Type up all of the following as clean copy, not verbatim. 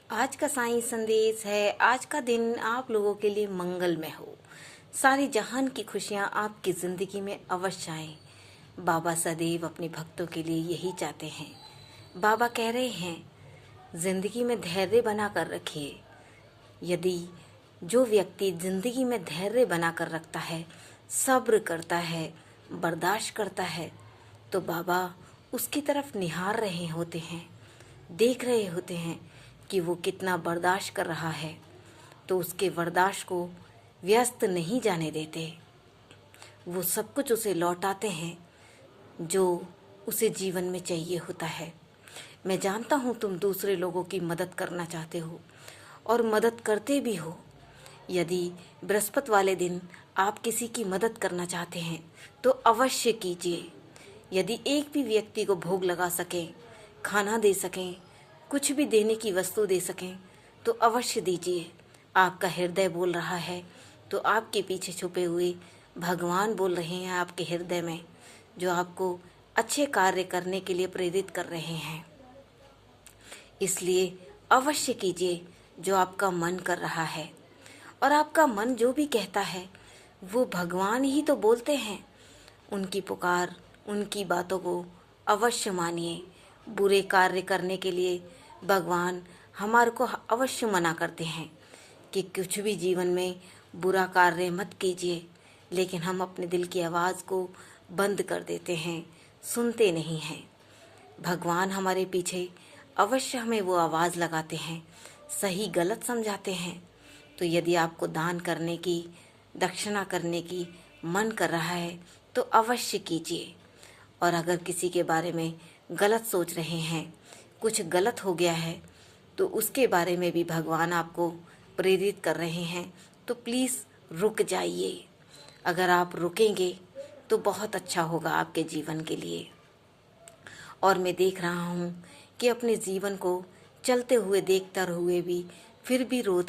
आज का साईं संदेश है। आज का दिन आप लोगों के लिए मंगलमय हो। सारी जहान की खुशियां आपकी जिंदगी में अवश्य आए। बाबा सदैव अपने भक्तों के लिए यही चाहते हैं। बाबा कह रहे हैं, जिंदगी में धैर्य बना कर रखिए। यदि जो व्यक्ति जिंदगी में धैर्य बना कर रखता है, सब्र करता है, बर्दाश्त करता है, तो बाबा उसकी तरफ निहार रहे होते हैं, देख रहे होते हैं कि वो कितना बर्दाश्त कर रहा है, तो उसके बर्दाश्त को व्यस्त नहीं जाने देते। वो सब कुछ उसे लौटाते हैं जो उसे जीवन में चाहिए होता है। मैं जानता हूँ तुम दूसरे लोगों की मदद करना चाहते हो और मदद करते भी हो। यदि बृहस्पति वाले दिन आप किसी की मदद करना चाहते हैं तो अवश्य कीजिए। यदि एक भी व्यक्ति को भोग लगा सकें, खाना दे सकें, कुछ भी देने की वस्तु दे सकें तो अवश्य दीजिए। आपका हृदय बोल रहा है तो आपके पीछे छुपे हुए भगवान बोल रहे हैं आपके हृदय में, जो आपको अच्छे कार्य करने के लिए प्रेरित कर रहे हैं। इसलिए अवश्य कीजिए जो आपका मन कर रहा है। और आपका मन जो भी कहता है वो भगवान ही तो बोलते हैं। उनकी पुकार, उनकी बातों को अवश्य मानिए। बुरे कार्य करने के लिए भगवान हमारे को अवश्य मना करते हैं कि कुछ भी जीवन में बुरा कार्य मत कीजिए, लेकिन हम अपने दिल की आवाज़ को बंद कर देते हैं, सुनते नहीं हैं। भगवान हमारे पीछे अवश्य हमें वो आवाज़ लगाते हैं, सही गलत समझाते हैं। तो यदि आपको दान करने की, दक्षिणा करने की मन कर रहा है तो अवश्य कीजिए। और अगर किसी के बारे में गलत सोच रहे हैं, कुछ गलत हो गया है, तो उसके बारे में भी भगवान आपको प्रेरित कर रहे हैं, तो प्लीज़ रुक जाइए। अगर आप रुकेंगे तो बहुत अच्छा होगा आपके जीवन के लिए। और मैं देख रहा हूँ कि अपने जीवन को चलते हुए देखते हुए भी फिर भी रो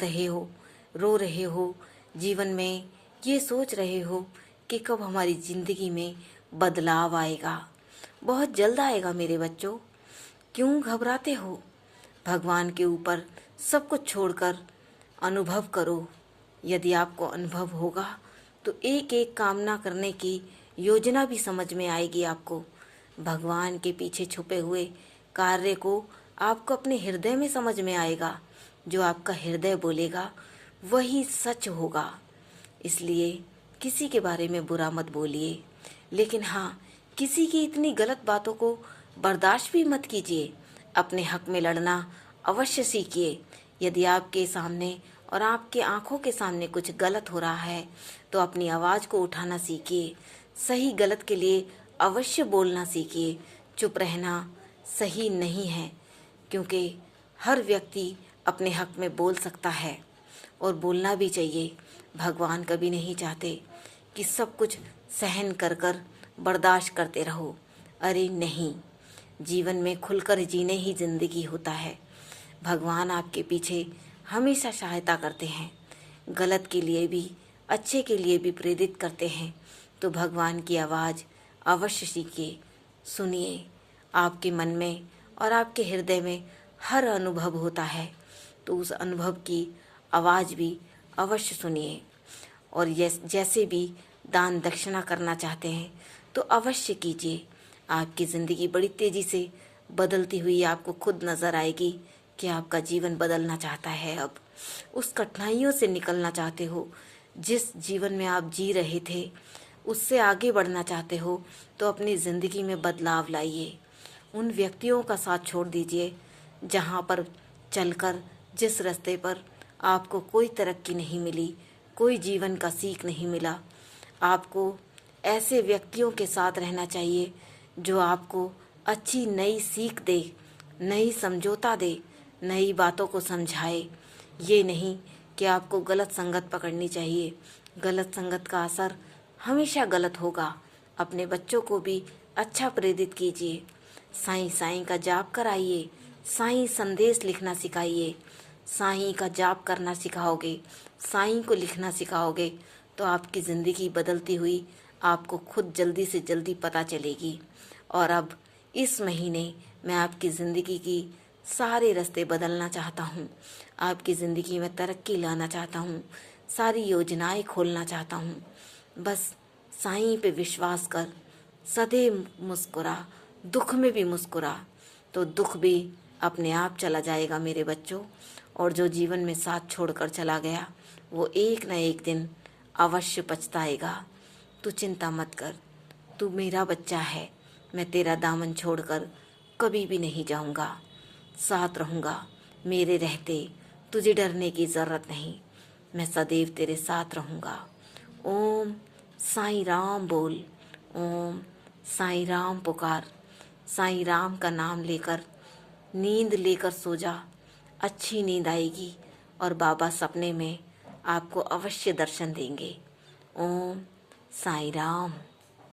रहे हो। जीवन में ये सोच रहे हो कि कब हमारी ज़िंदगी में बदलाव आएगा। बहुत जल्द आएगा मेरे बच्चों, क्यों घबराते हो? भगवान के ऊपर सब कुछ छोड़कर अनुभव करो। यदि आपको अनुभव होगा तो एक एक कामना करने की योजना भी समझ में आएगी आपको। भगवान के पीछे छुपे हुए कार्य को आपको अपने हृदय में समझ में आएगा। जो आपका हृदय बोलेगा वही सच होगा। इसलिए किसी के बारे में बुरा मत बोलिए, लेकिन हाँ, किसी की इतनी गलत बातों को बर्दाश्त भी मत कीजिए। अपने हक में लड़ना अवश्य सीखिए। यदि आपके सामने और आपके आंखों के सामने कुछ गलत हो रहा है तो अपनी आवाज़ को उठाना सीखिए। सही गलत के लिए अवश्य बोलना सीखिए। चुप रहना सही नहीं है, क्योंकि हर व्यक्ति अपने हक में बोल सकता है और बोलना भी चाहिए। भगवान कभी नहीं चाहते कि सब कुछ सहन कर बर्दाश्त करते रहो। अरे नहीं, जीवन में खुलकर जीने ही जिंदगी होता है। भगवान आपके पीछे हमेशा सहायता करते हैं, गलत के लिए भी, अच्छे के लिए भी प्रेरित करते हैं। तो भगवान की आवाज़ अवश्य सीखिए, सुनिए। आपके मन में और आपके हृदय में हर अनुभव होता है, तो उस अनुभव की आवाज़ भी अवश्य सुनिए। और जैसे भी दान दक्षिणा करना चाहते हैं तो अवश्य कीजिए। आपकी ज़िंदगी बड़ी तेज़ी से बदलती हुई आपको खुद नज़र आएगी कि आपका जीवन बदलना चाहता है। अब उस कठिनाइयों से निकलना चाहते हो, जिस जीवन में आप जी रहे थे उससे आगे बढ़ना चाहते हो, तो अपनी ज़िंदगी में बदलाव लाइए। उन व्यक्तियों का साथ छोड़ दीजिए जहाँ पर चलकर, जिस रास्ते पर आपको कोई तरक्की नहीं मिली, कोई जीवन का सीख नहीं मिला। आपको ऐसे व्यक्तियों के साथ रहना चाहिए जो आपको अच्छी नई सीख दे, नई समझौता दे, नई बातों को समझाए। ये नहीं कि आपको गलत संगत पकड़नी चाहिए। गलत संगत का असर हमेशा गलत होगा। अपने बच्चों को भी अच्छा प्रेरित कीजिए। साईं साईं का जाप कराइए, साईं संदेश लिखना सिखाइए। साईं का जाप करना सिखाओगे, साईं को लिखना सिखाओगे, तो आपकी ज़िंदगी बदलती हुई आपको खुद जल्दी से जल्दी पता चलेगी। और अब इस महीने मैं आपकी ज़िंदगी की सारे रास्ते बदलना चाहता हूँ। आपकी ज़िंदगी में तरक्की लाना चाहता हूँ। सारी योजनाएं खोलना चाहता हूँ। बस साईं पे विश्वास कर, सदैव मुस्कुरा, दुख में भी मुस्कुरा, तो दुख भी अपने आप चला जाएगा मेरे बच्चों। और जो जीवन में साथ छोड़कर चला गया वो एक न एक दिन अवश्य पछताएगा। तू चिंता मत कर, तू मेरा बच्चा है। मैं तेरा दामन छोड़कर कभी भी नहीं जाऊंगा, साथ रहूंगा। मेरे रहते तुझे डरने की ज़रूरत नहीं, मैं सदैव तेरे साथ रहूंगा। ओम साईं राम बोल, ओम साईं राम पुकार। साईं राम का नाम लेकर नींद लेकर सो जा, अच्छी नींद आएगी और बाबा सपने में आपको अवश्य दर्शन देंगे। ओम साईं राम।